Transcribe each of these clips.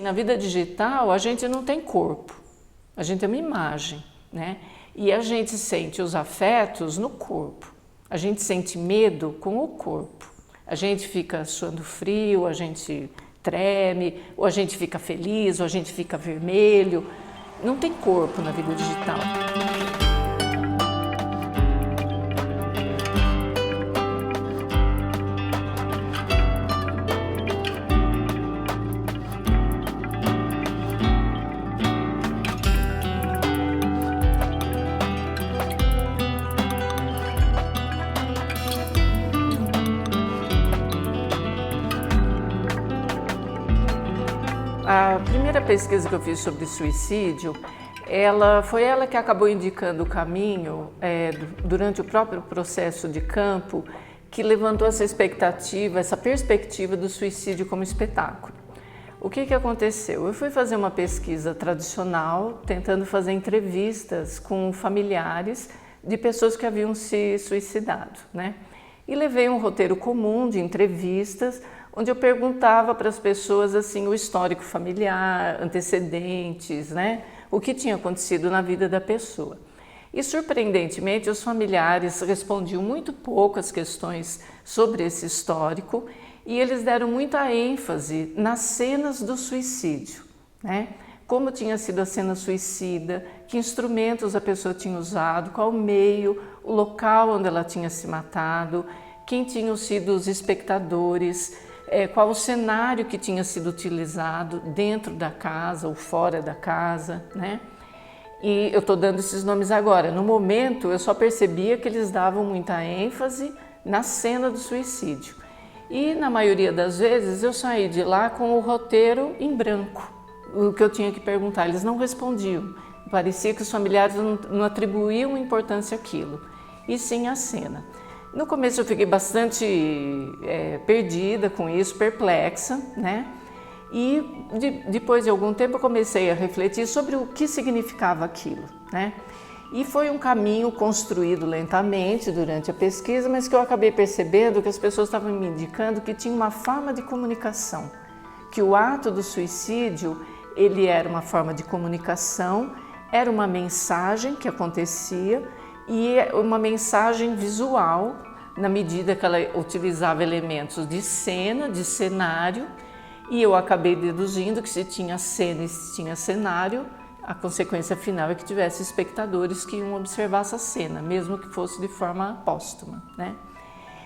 na vida digital a gente não tem corpo, a gente é uma imagem, né? E a gente sente os afetos no corpo, a gente sente medo com o corpo, a gente fica suando frio, a gente treme, ou a gente fica feliz, ou a gente fica vermelho. Não tem corpo na vida digital. A primeira pesquisa que eu fiz sobre suicídio, foi ela que acabou indicando o caminho durante o próprio processo de campo, que levantou essa expectativa, essa perspectiva do suicídio como espetáculo. O que aconteceu? Eu fui fazer uma pesquisa tradicional, tentando fazer entrevistas com familiares de pessoas que haviam se suicidado, né? E levei um roteiro comum de entrevistas, onde eu perguntava para as pessoas assim o histórico familiar, antecedentes, né? O que tinha acontecido na vida da pessoa. E surpreendentemente os familiares respondiam muito pouco às questões sobre esse histórico e eles deram muita ênfase nas cenas do suicídio, né? Como tinha sido a cena suicida, que instrumentos a pessoa tinha usado, qual meio, o local onde ela tinha se matado, quem tinham sido os espectadores, qual o cenário que tinha sido utilizado dentro da casa ou fora da casa, né? E eu estou dando esses nomes agora. No momento, eu só percebia que eles davam muita ênfase na cena do suicídio. E, na maioria das vezes, eu saí de lá com o roteiro em branco, o que eu tinha que perguntar. Eles não respondiam. Parecia que os familiares não atribuíam importância àquilo, e sim à cena. No começo eu fiquei bastante perdida com isso, perplexa, né? E depois de algum tempo eu comecei a refletir sobre o que significava aquilo, né? E foi um caminho construído lentamente durante a pesquisa, mas que eu acabei percebendo que as pessoas estavam me indicando que tinha uma forma de comunicação, que o ato do suicídio, ele era uma forma de comunicação, era uma mensagem que acontecia e uma mensagem visual, na medida que ela utilizava elementos de cena, de cenário, e eu acabei deduzindo que se tinha cena e se tinha cenário, a consequência final é que tivesse espectadores que iam observar essa cena, mesmo que fosse de forma póstuma, né?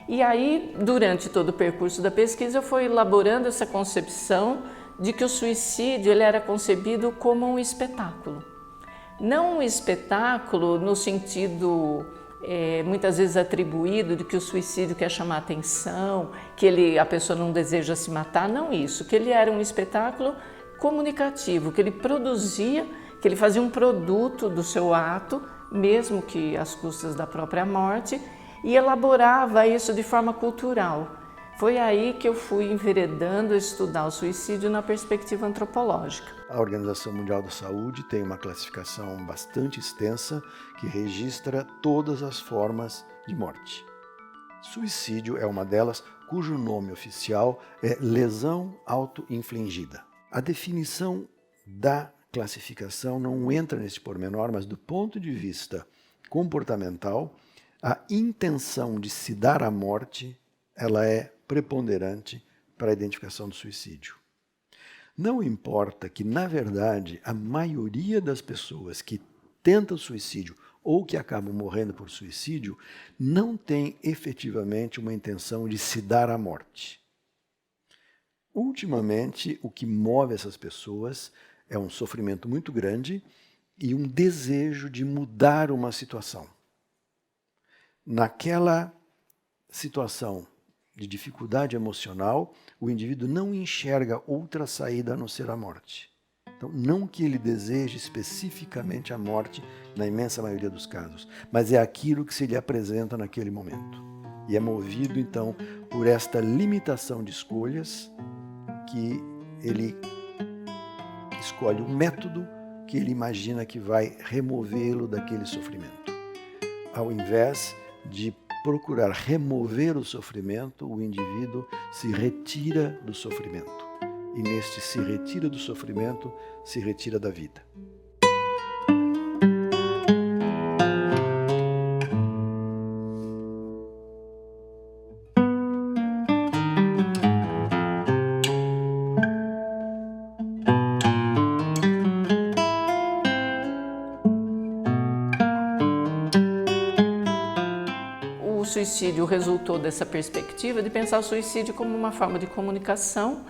E aí, durante todo o percurso da pesquisa, eu fui elaborando essa concepção de que o suicídio ele era concebido como um espetáculo. Não um espetáculo no sentido muitas vezes atribuído de que o suicídio quer chamar atenção, que a pessoa não deseja se matar, não isso, que ele era um espetáculo comunicativo, que ele produzia, que ele fazia um produto do seu ato, mesmo que às custas da própria morte, e elaborava isso de forma cultural. Foi aí que eu fui enveredando a estudar o suicídio na perspectiva antropológica. A Organização Mundial da Saúde tem uma classificação bastante extensa que registra todas as formas de morte. Suicídio é uma delas, cujo nome oficial é lesão auto-infligida. A definição da classificação não entra nesse pormenor, mas do ponto de vista comportamental, a intenção de se dar à morte, ela é preponderante para a identificação do suicídio. Não importa que, na verdade, a maioria das pessoas que tentam suicídio ou que acabam morrendo por suicídio não tem efetivamente uma intenção de se dar à morte. Ultimamente, o que move essas pessoas é um sofrimento muito grande e um desejo de mudar uma situação. Naquela situação de dificuldade emocional, o indivíduo não enxerga outra saída a não ser a morte. Então, não que ele deseje especificamente a morte, na imensa maioria dos casos, mas é aquilo que se lhe apresenta naquele momento. E é movido, então, por esta limitação de escolhas que ele escolhe um método que ele imagina que vai removê-lo daquele sofrimento. Ao invés de procurar remover o sofrimento, o indivíduo se retira do sofrimento. e neste se retira do sofrimento, se retira da vida. O suicídio resultou dessa perspectiva de pensar o suicídio como uma forma de comunicação,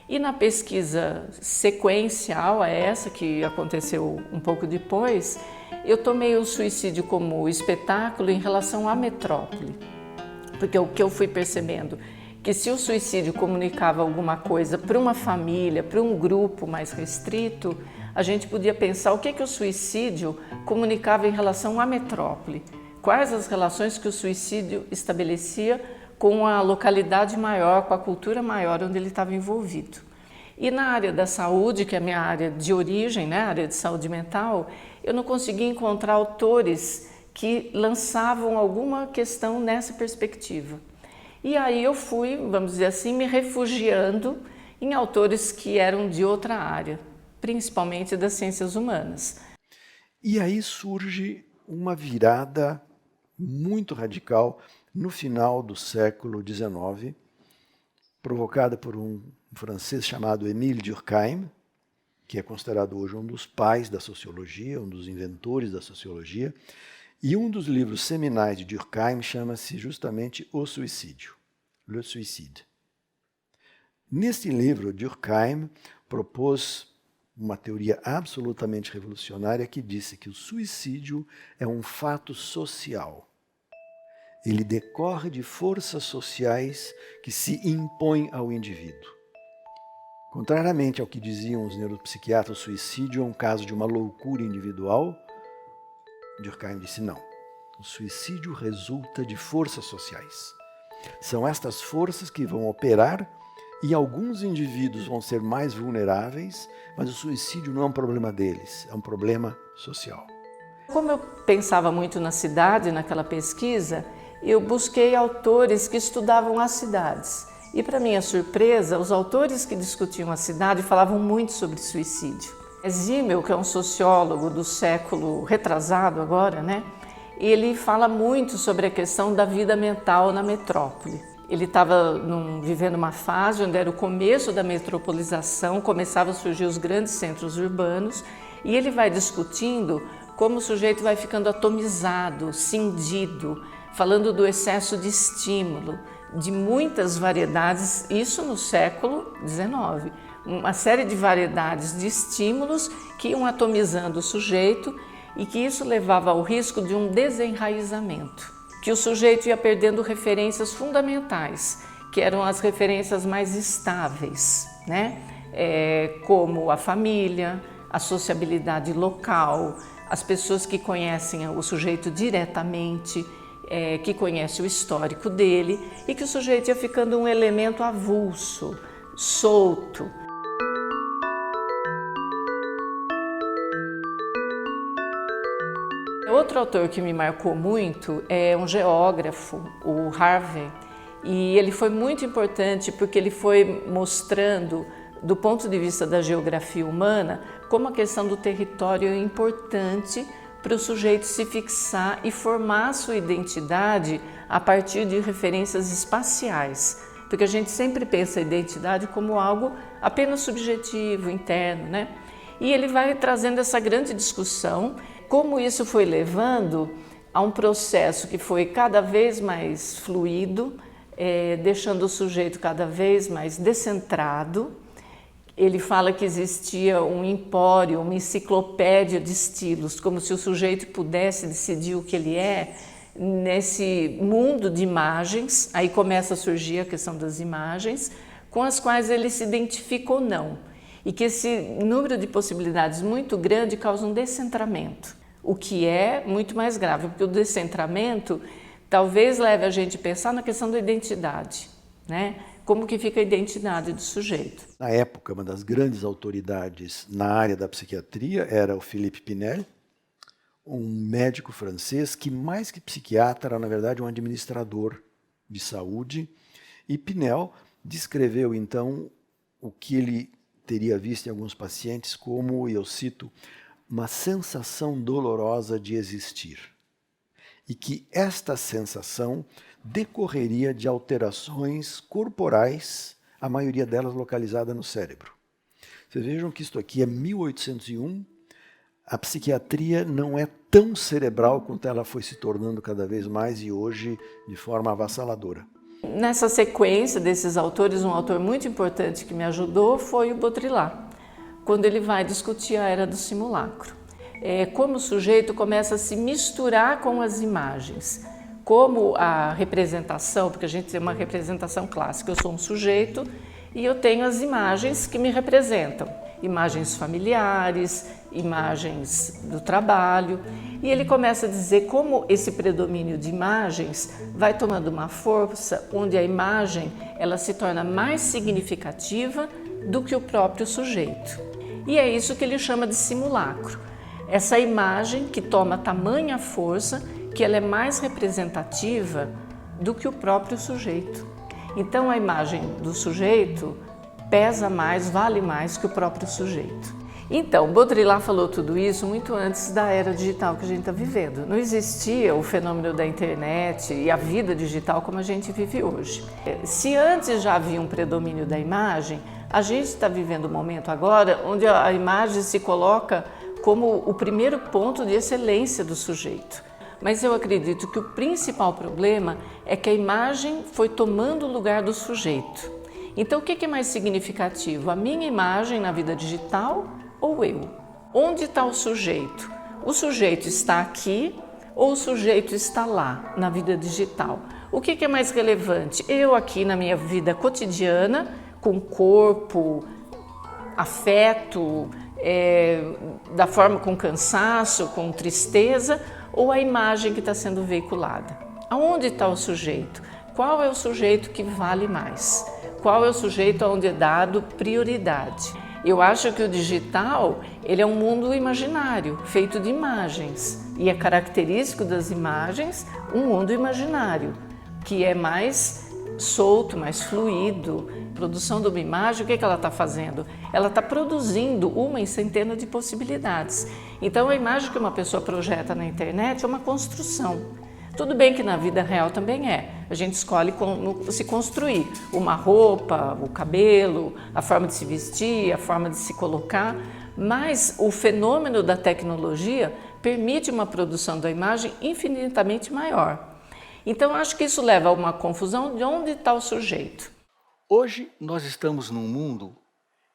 e na pesquisa sequencial a essa, que aconteceu um pouco depois, eu tomei o suicídio como espetáculo em relação à metrópole, porque o que eu fui percebendo, que se o suicídio comunicava alguma coisa para uma família, para um grupo mais restrito, a gente podia pensar o que o suicídio comunicava em relação à metrópole. Quais as relações que o suicídio estabelecia com a localidade maior, com a cultura maior onde ele estava envolvido. E na área da saúde, que é a minha área de origem, né, a área de saúde mental, eu não consegui encontrar autores que lançavam alguma questão nessa perspectiva. E aí eu fui, vamos dizer assim, me refugiando em autores que eram de outra área, principalmente das ciências humanas. E aí surge uma virada muito radical no final do século XIX, provocada por um francês chamado Émile Durkheim, que é considerado hoje um dos pais da sociologia, um dos inventores da sociologia, e um dos livros seminais de Durkheim chama-se justamente O Suicídio, Le Suicide. Neste livro, Durkheim propôs uma teoria absolutamente revolucionária que disse que o suicídio é um fato social. Ele decorre de forças sociais que se impõem ao indivíduo. Contrariamente ao que diziam os neuropsiquiatras, o suicídio é um caso de uma loucura individual, Durkheim disse não. O suicídio resulta de forças sociais. São estas forças que vão operar e alguns indivíduos vão ser mais vulneráveis, mas o suicídio não é um problema deles, é um problema social. Como eu pensava muito na cidade, naquela pesquisa, eu busquei autores que estudavam as cidades. E, para minha surpresa, os autores que discutiam a cidade falavam muito sobre suicídio. Zimmel, que é um sociólogo do século retrasado agora, né? Ele fala muito sobre a questão da vida mental na metrópole. Ele estava vivendo uma fase onde era o começo da metropolização, começavam a surgir os grandes centros urbanos, e ele vai discutindo como o sujeito vai ficando atomizado, cindido, falando do excesso de estímulo, de muitas variedades, isso no século XIX. Uma série de variedades de estímulos que iam atomizando o sujeito e que isso levava ao risco de um desenraizamento, que o sujeito ia perdendo referências fundamentais, que eram as referências mais estáveis, né? Como a família, a sociabilidade local, as pessoas que conhecem o sujeito diretamente, que conhece o histórico dele, e que o sujeito ia ficando um elemento avulso, solto. Outro autor que me marcou muito é um geógrafo, o Harvey, e ele foi muito importante porque ele foi mostrando, do ponto de vista da geografia humana, como a questão do território é importante para o sujeito se fixar e formar a sua identidade a partir de referências espaciais, porque a gente sempre pensa a identidade como algo apenas subjetivo, interno, né? E ele vai trazendo essa grande discussão, como isso foi levando a um processo que foi cada vez mais fluido, deixando o sujeito cada vez mais descentrado. Ele fala que existia um empório, uma enciclopédia de estilos, como se o sujeito pudesse decidir o que ele é nesse mundo de imagens. Aí começa a surgir a questão das imagens, com as quais ele se identifica ou não. E que esse número de possibilidades muito grande causa um descentramento, o que é muito mais grave, porque o descentramento talvez leve a gente a pensar na questão da identidade, né? Como que fica a identidade do sujeito. Na época, uma das grandes autoridades na área da psiquiatria era o Philippe Pinel, um médico francês que, mais que psiquiatra, era, na verdade, um administrador de saúde. E Pinel descreveu, então, o que ele teria visto em alguns pacientes como, e eu cito, uma sensação dolorosa de existir. E que esta sensação decorreria de alterações corporais, a maioria delas localizada no cérebro. Vocês vejam que isto aqui é 1801, a psiquiatria não é tão cerebral quanto ela foi se tornando cada vez mais e hoje de forma avassaladora. Nessa sequência desses autores, um autor muito importante que me ajudou foi o Baudrillard, quando ele vai discutir a era do simulacro. Como o sujeito começa a se misturar com as imagens, como a representação, porque a gente tem uma representação clássica, eu sou um sujeito e eu tenho as imagens que me representam, imagens familiares, imagens do trabalho, e ele começa a dizer como esse predomínio de imagens vai tomando uma força onde a imagem ela se torna mais significativa do que o próprio sujeito. E é isso que ele chama de simulacro. Essa imagem que toma tamanha força que ela é mais representativa do que o próprio sujeito. Então a imagem do sujeito pesa mais, vale mais que o próprio sujeito. Então, Baudrillard falou tudo isso muito antes da era digital que a gente está vivendo. Não existia o fenômeno da internet e a vida digital como a gente vive hoje. Se antes já havia um predomínio da imagem, a gente está vivendo um momento agora onde a imagem se coloca como o primeiro ponto de excelência do sujeito. Mas eu acredito que o principal problema é que a imagem foi tomando o lugar do sujeito. Então, o que é mais significativo? A minha imagem na vida digital ou eu? Onde está o sujeito? O sujeito está aqui ou o sujeito está lá, na vida digital? O que é mais relevante? Eu aqui na minha vida cotidiana, com corpo, afeto, da forma com cansaço, com tristeza, ou a imagem que está sendo veiculada? Aonde está o sujeito? Qual é o sujeito que vale mais? Qual é o sujeito onde é dado prioridade? Eu acho que o digital ele é um mundo imaginário, feito de imagens. E é característico das imagens um mundo imaginário, que é mais solto, mais fluido. A produção de uma imagem, o que ela está fazendo? Ela está produzindo uma em centena de possibilidades. Então a imagem que uma pessoa projeta na internet é uma construção. Tudo bem que na vida real também é. A gente escolhe como se construir uma roupa, o cabelo, a forma de se vestir, a forma de se colocar, mas o fenômeno da tecnologia permite uma produção da imagem infinitamente maior. Então acho que isso leva a uma confusão de onde está o sujeito. Hoje nós estamos num mundo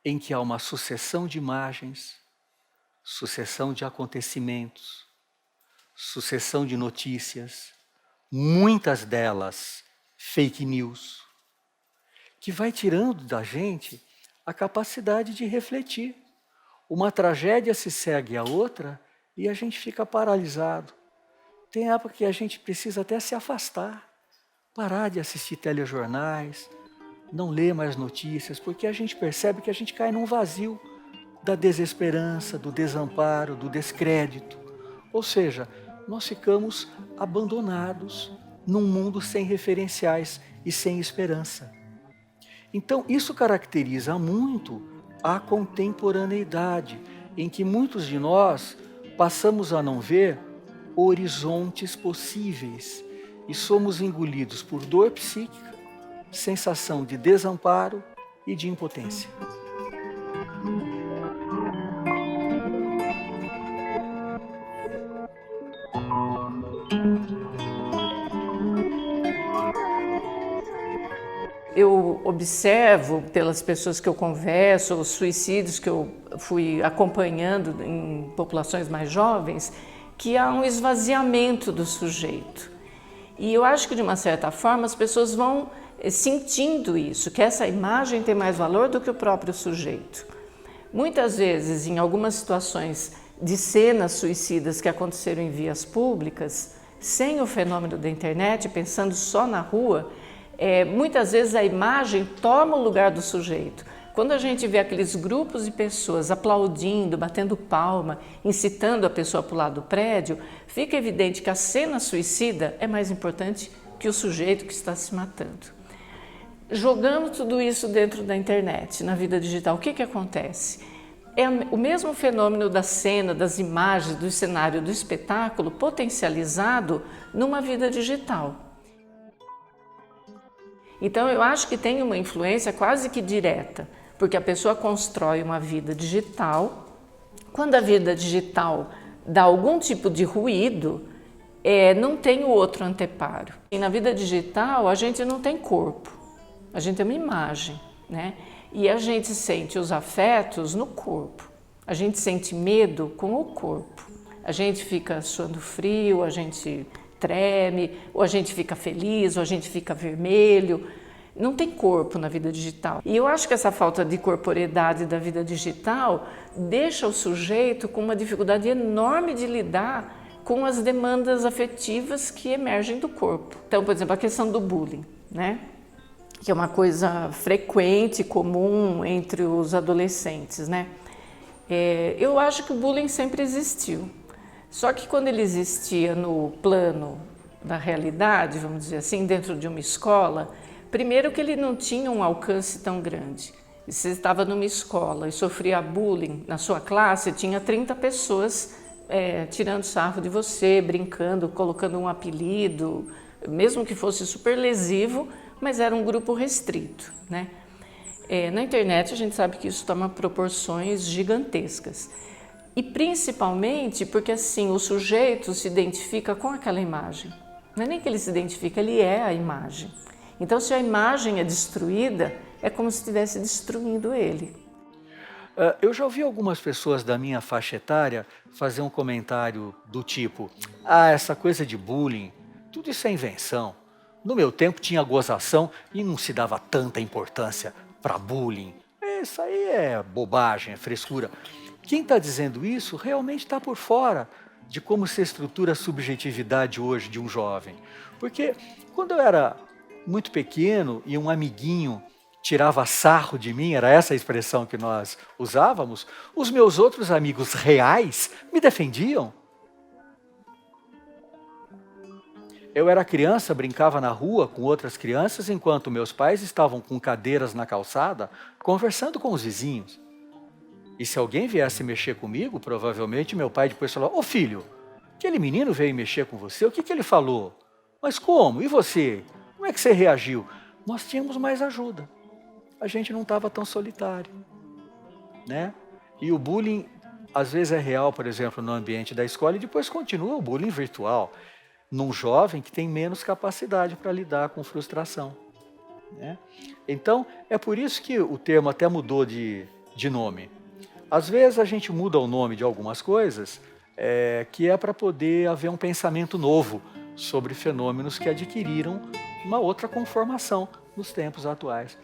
em que há uma sucessão de imagens, sucessão de acontecimentos, sucessão de notícias, muitas delas fake news, que vai tirando da gente a capacidade de refletir. Uma tragédia se segue a outra e a gente fica paralisado. Tem época que a gente precisa até se afastar, parar de assistir telejornais, não ler mais notícias, porque a gente percebe que a gente cai num vazio da desesperança, do desamparo, do descrédito. Ou seja, nós ficamos abandonados num mundo sem referenciais e sem esperança. Então, isso caracteriza muito a contemporaneidade, em que muitos de nós passamos a não ver horizontes possíveis e somos engolidos por dor psíquica, sensação de desamparo e de impotência. Eu observo pelas pessoas que eu converso, os suicídios que eu fui acompanhando em populações mais jovens, que há um esvaziamento do sujeito. E eu acho que, de uma certa forma, as pessoas vão sentindo isso, que essa imagem tem mais valor do que o próprio sujeito. Muitas vezes, em algumas situações de cenas suicidas que aconteceram em vias públicas, sem o fenômeno da internet, pensando só na rua, muitas vezes a imagem toma o lugar do sujeito. Quando a gente vê aqueles grupos de pessoas aplaudindo, batendo palma, incitando a pessoa a pular do prédio, fica evidente que a cena suicida é mais importante que o sujeito que está se matando. Jogando tudo isso dentro da internet, na vida digital, o que acontece? É o mesmo fenômeno da cena, das imagens, do cenário, do espetáculo potencializado numa vida digital. Então eu acho que tem uma influência quase que direta, porque a pessoa constrói uma vida digital. Quando a vida digital dá algum tipo de ruído, não tem o outro anteparo. E na vida digital a gente não tem corpo, a gente tem uma imagem, né? E a gente sente os afetos no corpo, a gente sente medo com o corpo, a gente fica suando frio, a gente treme, ou a gente fica feliz, ou a gente fica vermelho. Não tem corpo na vida digital. E eu acho que essa falta de corporeidade da vida digital deixa o sujeito com uma dificuldade enorme de lidar com as demandas afetivas que emergem do corpo. Então, por exemplo, a questão do bullying, né? Que é uma coisa frequente, comum entre os adolescentes, né? Eu acho que o bullying sempre existiu. Só que quando ele existia no plano da realidade, vamos dizer assim, dentro de uma escola, primeiro que ele não tinha um alcance tão grande. Se você estava numa escola e sofria bullying na sua classe, tinha 30 pessoas tirando sarro de você, brincando, colocando um apelido, mesmo que fosse super lesivo, mas era um grupo restrito, né? Na internet a gente sabe que isso toma proporções gigantescas. E principalmente porque assim o sujeito se identifica com aquela imagem. Não é nem que ele se identifica, ele é a imagem. Então se a imagem é destruída, é como se estivesse destruindo ele. Eu já ouvi algumas pessoas da minha faixa etária fazer um comentário do tipo: essa coisa de bullying, tudo isso é invenção. No meu tempo tinha gozação e não se dava tanta importância para bullying. Isso aí é bobagem, é frescura. Quem está dizendo isso realmente está por fora de como se estrutura a subjetividade hoje de um jovem. Porque quando eu era muito pequeno e um amiguinho tirava sarro de mim, era essa a expressão que nós usávamos, os meus outros amigos reais me defendiam. Eu era criança, brincava na rua com outras crianças, enquanto meus pais estavam com cadeiras na calçada, conversando com os vizinhos. E se alguém viesse mexer comigo, provavelmente meu pai depois falou: ô filho, aquele menino veio mexer com você, o que ele falou? Mas como? E você? Como é que você reagiu? Nós tínhamos mais ajuda. A gente não estava tão solitário, né? E o bullying, às vezes é real, por exemplo, no ambiente da escola, e depois continua o bullying virtual, num jovem que tem menos capacidade para lidar com frustração, né? Então, é por isso que o termo até mudou de nome. Às vezes a gente muda o nome de algumas coisas, que é para poder haver um pensamento novo sobre fenômenos que adquiriram uma outra conformação nos tempos atuais.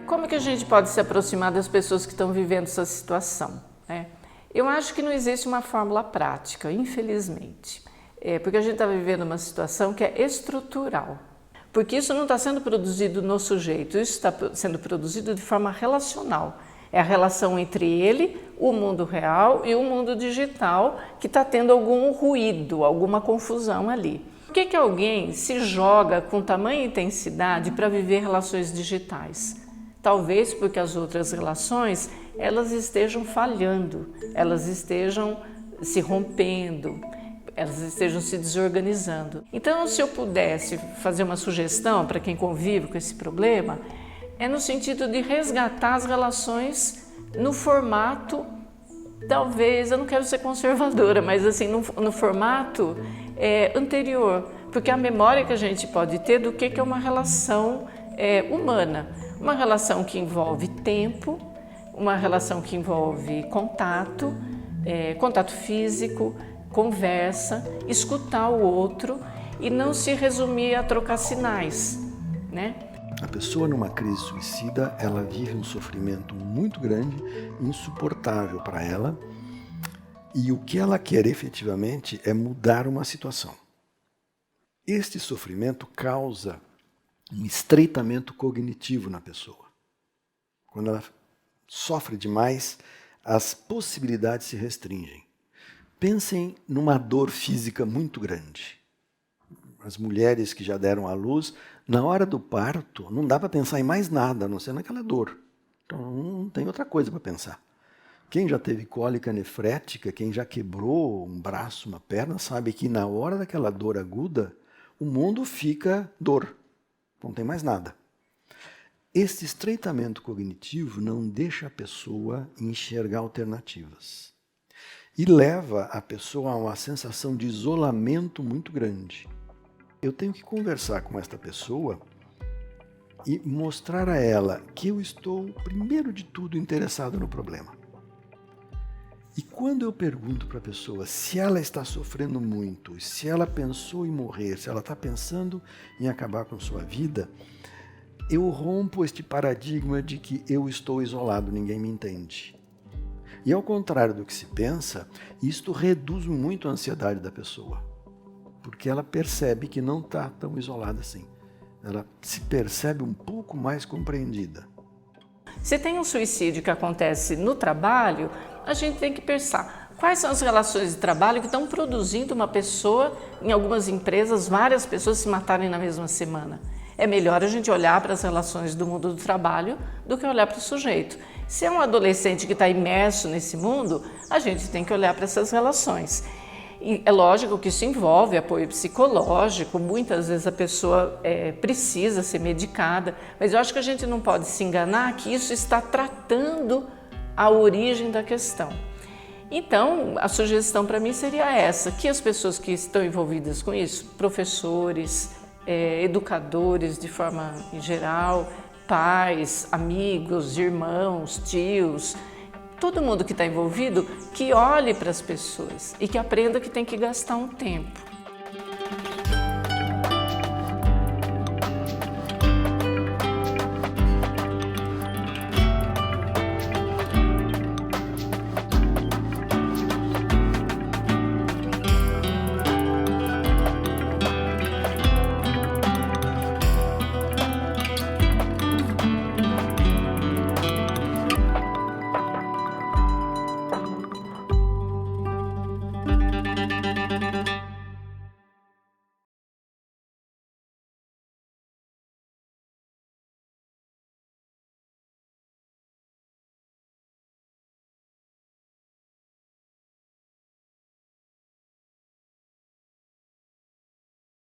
Como que a gente pode se aproximar das pessoas que estão vivendo essa situação, né? Eu acho que não existe uma fórmula prática, infelizmente, porque a gente está vivendo uma situação que é estrutural, porque isso não está sendo produzido no sujeito, isso está sendo produzido de forma relacional. É a relação entre ele, o mundo real e o mundo digital que está tendo algum ruído, alguma confusão ali. Por que alguém se joga com tamanha intensidade para viver relações digitais? Talvez porque as outras relações, elas estejam falhando, elas estejam se rompendo, elas estejam se desorganizando. Então, se eu pudesse fazer uma sugestão para quem convive com esse problema, é no sentido de resgatar as relações no formato, talvez, eu não quero ser conservadora, mas assim, no formato anterior, porque a memória que a gente pode ter do que é uma relação humana. Uma relação que envolve tempo, uma relação que envolve contato, contato físico, conversa, escutar o outro e não se resumir a trocar sinais, né? A pessoa numa crise suicida, ela vive um sofrimento muito grande, insuportável para ela, e o que ela quer efetivamente é mudar uma situação. Este sofrimento causa um estreitamento cognitivo na pessoa. Quando ela sofre demais, as possibilidades se restringem. Pensem numa dor física muito grande. As mulheres que já deram à luz, na hora do parto, não dá para pensar em mais nada, a não ser naquela dor. Então não tem outra coisa para pensar. Quem já teve cólica nefrética, quem já quebrou um braço, uma perna, sabe que na hora daquela dor aguda, o mundo fica dor. Não tem mais nada. Este estreitamento cognitivo não deixa a pessoa enxergar alternativas. E leva a pessoa a uma sensação de isolamento muito grande. Eu tenho que conversar com esta pessoa e mostrar a ela que eu estou, primeiro de tudo, interessado no problema. E quando eu pergunto para a pessoa se ela está sofrendo muito, se ela pensou em morrer, se ela está pensando em acabar com sua vida, eu rompo este paradigma de que eu estou isolado, ninguém me entende. E ao contrário do que se pensa, isto reduz muito a ansiedade da pessoa, porque ela percebe que não está tão isolada assim. Ela se percebe um pouco mais compreendida. Se tem um suicídio que acontece no trabalho, a gente tem que pensar quais são as relações de trabalho que estão produzindo uma pessoa, em algumas empresas, várias pessoas se matarem na mesma semana. É melhor a gente olhar para as relações do mundo do trabalho do que olhar para o sujeito. Se é um adolescente que está imerso nesse mundo, a gente tem que olhar para essas relações. E é lógico que isso envolve apoio psicológico, muitas vezes a pessoa precisa ser medicada, mas eu acho que a gente não pode se enganar que isso está tratando a origem da questão. Então, a sugestão para mim seria essa, que as pessoas que estão envolvidas com isso, professores, educadores de forma em geral, pais, amigos, irmãos, tios, todo mundo que está envolvido, que olhe para as pessoas e que aprenda que tem que gastar um tempo.